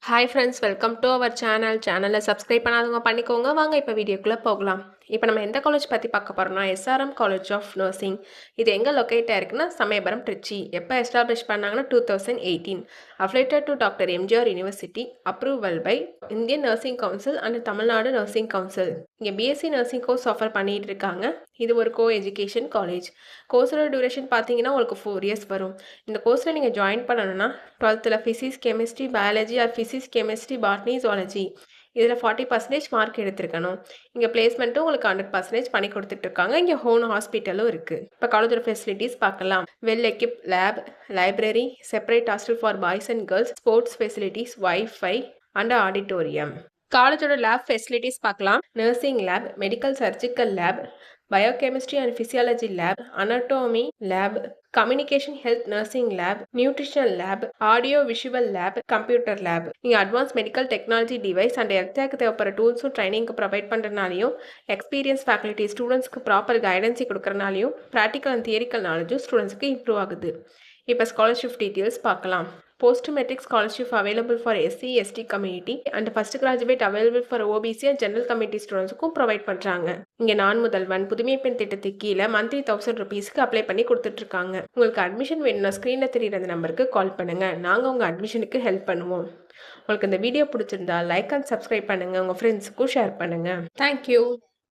Hi friends, welcome to our சேனலை subscribe பண்ணாதவங்க பண்ணிக்கோங்க. வாங்க இப்போ வீடியோக்குள்ளே போகலாம். இப்போ நம்ம எந்த காலேஜ் பற்றி பார்க்க போகிறோம்னா எஸ்ஆர்எம் காலேஜ் ஆஃப் நர்சிங். இது எங்கே லொக்கேட் ஆயிருக்குன்னா சமயபுரம், திருச்சி. எப்போ எஸ்டாப்ளிஷ் பண்ணாங்கன்னா 2018. Affiliated to doctor MGR university. Approval by Indian nursing council and Tamil Nadu nursing council. இங்கே பிஎஸ்சி நர்சிங் கோர்ஸ் ஆஃபர் பண்ணிட்டு இருக்காங்க. இது ஒரு கோ எஜுகேஷன் காலேஜ். கோர்ஸோட டியூரேஷன் பார்த்தீங்கன்னா உங்களுக்கு 4 இயர்ஸ் வரும். இந்த கோர்ஸில் நீங்கள் ஜாயின் பண்ணணும்னா 12th physics, chemistry, biology R physics, chemistry, botany, zoology இதில் 40% மார்க் எடுத்திருக்கணும். இங்கே பிளேஸ்மெண்ட்டும் உங்களுக்கு 100% பண்ணி கொடுத்துட்ருக்காங்க. இங்கே ஹோம் ஹாஸ்பிட்டலும் இருக்குது. இப்போ காலேஜோட ஃபெசிலிட்டிஸ் பார்க்கலாம். Well equip lab, library, separate hostel for boys and girls, sports facilities, wifi and auditorium. காலேஜோட லேப் ஃபெசிலிட்டிஸ் பார்க்கலாம். Nursing lab, medical surgical lab, biochemistry and physiology lab, anatomy lab, communication health nursing lab, nutritional lab, audio visual lab, computer lab. இங்கே advance medical technology device and health தேவைப்படுற டூல்ஸும் ட்ரைனிங்க்கு provide பண்ணுறதுனாலையும், experience faculty ஸ்டூடெண்ட்ஸ்க்கு proper கைடன்ஸி கொடுக்குறனாலையும், practical and theoretical நாலேஜும் ஸ்டூடெண்ட்ஸ்க்கு இம்ப்ரூவ் ஆகுது. இப்போ ஸ்காலர்ஷிப் டீட்டெயில்ஸ் பார்க்கலாம். Post metric scholarship available for SC/ST community and first graduate available for OBC and general community ஸ்டூடெண்ட்ஸுக்கும் ப்ரொவைட் பண்ணுறாங்க. இங்கே நான் முதல்வன் புதுமை பெண் திட்டத்துக்கு கீழே மந்த்லி 1000 ருபீஸ்க்கு அப்ளை பண்ணி கொடுத்துட்ருக்காங்க. உங்களுக்கு அட்மிஷன் வேணும்னா ஸ்க்ரீனில் தெரியுற அந்த நம்பருக்கு கால் பண்ணுங்கள். நாங்கள் உங்கள் அட்மிஷனுக்கு ஹெல்ப் பண்ணுவோம். உங்களுக்கு இந்த வீடியோ பிடிச்சிருந்தா லைக் அண்ட் சப்ஸ்கிரைப் பண்ணுங்கள். உங்கள் ஃப்ரெண்ட்ஸுக்கும் ஷேர் பண்ணுங்கள். தேங்க்யூ.